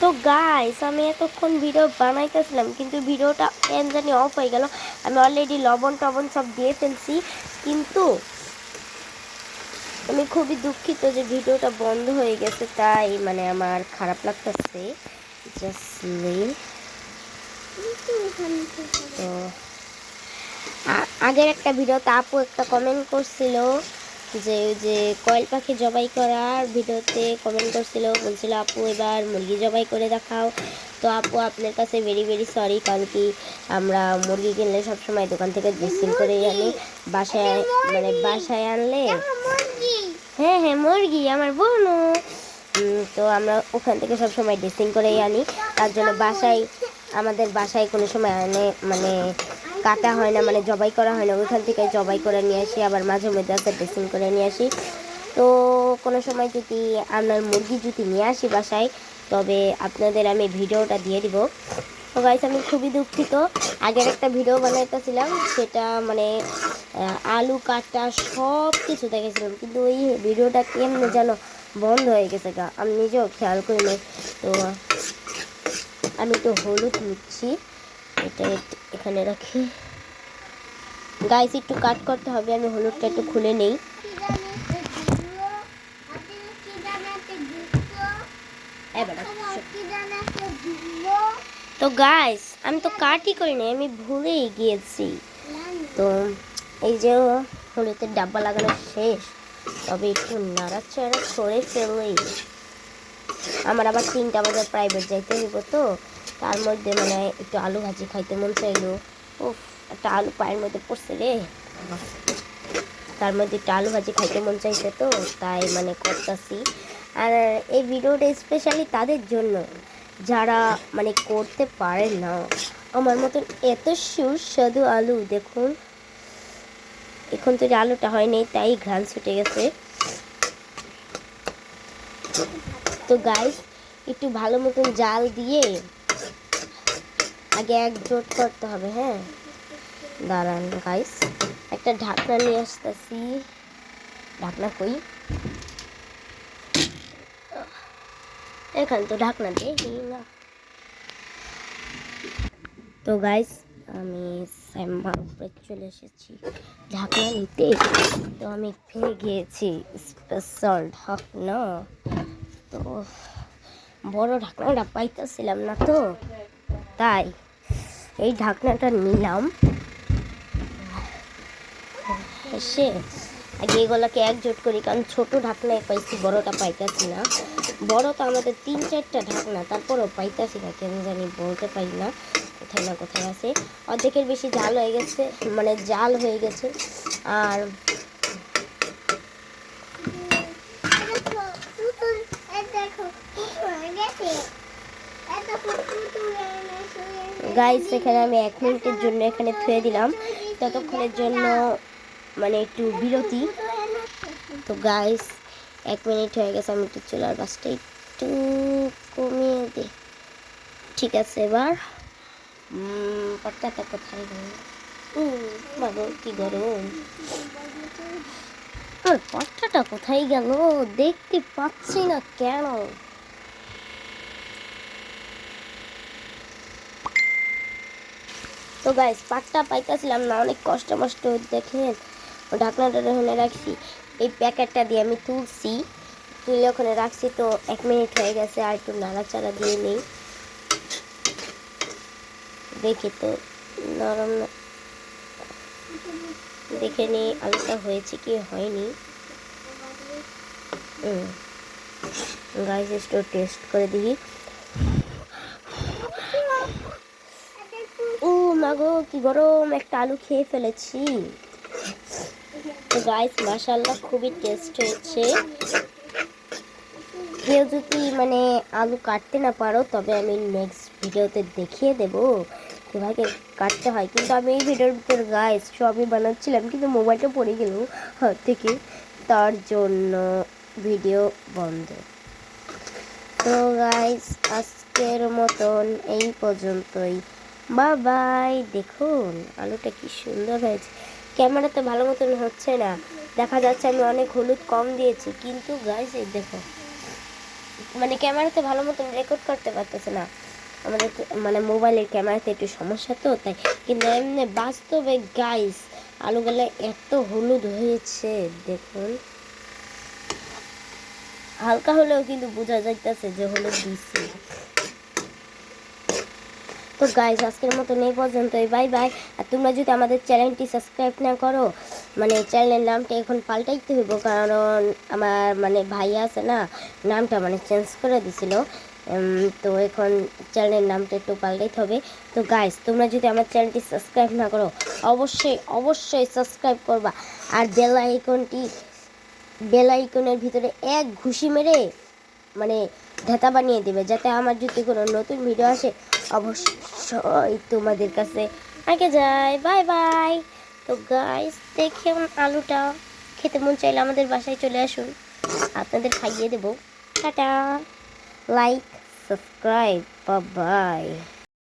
তো গাইস আমি এতক্ষণ ভিডিও বানাইতেছিলাম কিন্তু ভিডিওটা কেন জানি অফ হয়ে গেল। আমি অলরেডি লবণ টবণ সব দিয়ে ফেলছি, কিন্তু আমি খুবই দুঃখিত যে ভিডিওটা বন্ধ হয়ে গেছে, তাই মানে আমার খারাপ লাগতেছে জাস্টলি। তো আগের একটা ভিডিওতে আপু একটা কমেন্ট করছিল যে ওই যে কয়েল পাখি জবাই করার ভিডিওতে কমেন্ট করছিল, বলছিল আপু এবার মুরগি জবাই করে দেখাও। তো আপু আপনার কাছে ভেরি ভেরি সরি, কারণ কি আমরা মুরগি কিনলে সবসময় দোকান থেকে ড্রেসিং করে আনি, বাসায় মানে বাসায় আনলে হ্যাঁ হ্যাঁ মুরগি আমার বোনও, তো আমরা ওখান থেকে সবসময় ড্রেসিং করেই আনি। তার জন্য আমাদের বাসায় কোনো সময় আনে মানে কাটা হয় না, মানে জবাই করা হয় না, ওইখান থেকে জবাই করে নিয়ে আসি, আবার মাঝে মধ্যে আছে ড্রেসিং করে নিয়ে আসি। তো কোনো সময় যদি আপনার মুরগি যদি নিয়ে আসি বাসায়, তবে আপনাদের আমি ভিডিওটা দিয়ে দিব। তো গাইস আমি খুবই দুঃখিত, আগের একটা ভিডিও বানাইতেছিলাম সেটা মানে আলু কাটা সব কিছু দেখেছিলাম, কিন্তু ওই ভিডিওটা কেমনে যেন বন্ধ হয়ে গেছে গা, আমি নিজেও খেয়াল করি নাই। তো আমি একটু হলুদ নিচ্ছি, এটা এখানে রাখি। গাইস একটু কাট করতে হবে, আমি হলুদটা একটু খুলে নেই। তো গাইস আমি তো কাটই করি নাই, আমি ভুলেই গিয়েছি। তো এই যে হলুদের ডাব্বা লাগানো শেষ, তবে একটু নাড়াচাড়া করে ফেললেই আমার আবার 3টা বাজার প্রাইভেট যাইতে হইব, তো তার মধ্যে মানে একটু আলু ভাজি খাইতে মন চাইলো। ও একটা আলু পায়ের মধ্যে পড়ছে রে, তার মধ্যে একটু আলু ভাজি খাইতে মন চাইছে, তো তাই মানে করতেছি। আর এই ভিডিওটা স্পেশালি তাদের জন্য যারা মানে করতে পারে না আমার মতন এত সুস্বাদু আলু। দেখুন এখন তো আলুটা হয়নি তাই ঘ্রাণ ছুটে গেছে। তো গাইস একটু ভালো মতন জাল দিয়ে আগে একজোট করতে হবে। হ্যাঁ দাঁড়ান গাইস, একটা ঢাকনা নিয়ে আসতেছি। ঢাকনা কই, এখানে তো ঢাকনা দেখি না। তো গাইস আমি শ্যামার উপরে চলে এসেছি ঢাকনা নিতে, তো আমি পেয়ে গিয়েছি স্পেশাল ঢাকনা। তো বড় ঢাকনাটা পাইতেছিলাম না, তো তাই এই ঢাকনাটা নিলাম। এসে আগে এগুলোকে একজোট করি, কারণ ছোট ঢাকনায় পাইছি, বড়টা পাইতেছি না। বড় তো আমাদের 3-4টা ঢাকনা, তারপরও পাইতেছি না, কেন জানি বলতে পারি না, কোথায় না কোথায় আছে। অর্ধেকের বেশি জাল হয়ে গেছে, মানে জাল হয়ে গেছে। আর গাইস এখানে আমি 1 মিনিটের জন্য এখানে থুয়ে দিলাম, ততক্ষণের জন্য মানে একটু বিরতি। তো গাইস 1 মিনিট হয়ে গেছে, আমি একটু চুলার গাছটা একটু কমিয়ে দিই। ঠিক আছে এবার পাট্টাটা কোথায় গেল? বাবা কি গরম, আর পাট্টাটা কোথায় গেল দেখতে পাচ্ছি না কেন। তো গাইস পাটটা পাইতেছিলাম না, অনেক কষ্ট মষ্ট দেখেন ঢাকনাটা ওখানে রাখছি, এই প্যাকেটটা দিয়ে আমি তুলছি, তুলে ওখানে রাখছি। তো 1 মিনিট হয়ে গেছে, আর একটু নাড়াচাড়া দিয়ে নেই, দেখি তো নরম দেখে নিই আলুটা হয়েছে কি হয়নি। গাইস একটু টেস্ট করে দিই। ও মাগো কি গরম, একটা আলু খেয়ে ফেলেছি। তো গাইস মাশাআল্লাহ খুবই টেস্ট হয়েছে। কেউ যদি মানে আলু কাটতে না পারো, তবে আমি নেক্সট ভিডিওতে দেখিয়ে দেব কীভাবে কাটতে হয়। কিন্তু আমি এই ভিডিওর ভিতর গাইস সবই বানাচ্ছিলাম, কিন্তু মোবাইলটা পড়ে গেল হাত থেকে, তার জন্য ভিডিও বন্ধ। তো গাইস আজকের মতন এই পর্যন্তই, বাই বাই। দেখুন আলুটা কি সুন্দর হয়েছে, ক্যামেরাতে ভালো মতন হচ্ছে না, দেখা যাচ্ছে আমি অনেক হলুদ কম দিয়েছি, কিন্তু গাইস এই দেখো মানে ক্যামেরাতে ভালো মতন রেকর্ড করতে পারতেছে না, আমাদের মানে মোবাইলের ক্যামেরাতে একটু সমস্যা তো তাই। কিন্তু এমনি বাস্তবে গাইস আলুগুলো এত হলুদ হয়েছে দেখুন, হালকা হলেও কিন্তু বোঝা যাইতেছে যে হলুদ দিচ্ছে। তো গাইস আজকের মতন এই পর্যন্তই, বাই বাই। আর তোমরা যদি আমাদের চ্যানেলটি সাবস্ক্রাইব না করো, মানে চ্যানেলের নামটা এখন পাল্টাইতে হইব, কারণ আমার মানে ভাই আছে না, নামটা মানে চেঞ্জ করে দিছিল। তো এখন চ্যানেলের নামটা একটু পাল্টাইতে হবে। তো গাইস তোমরা যদি আমার চ্যানেলটি সাবস্ক্রাইব না করো, অবশ্যই অবশ্যই সাবস্ক্রাইব করবা, আর বেল আইকনের ভিতরে এক ঘুষি মেরে মানে ঢাতা বানিয়ে দেবে, যাতে আমার যদি কোনো নতুন ভিডিও আসে অবশ্যই তোমাদের কাছে আগে যায়। Bye bye. তো গাইস দেখে আলুটা খেতে মন চাইলে আমাদের বাসায় চলে আসুন, আপনাদের খাইয়ে দেবো। Tata, like, subscribe, bye bye.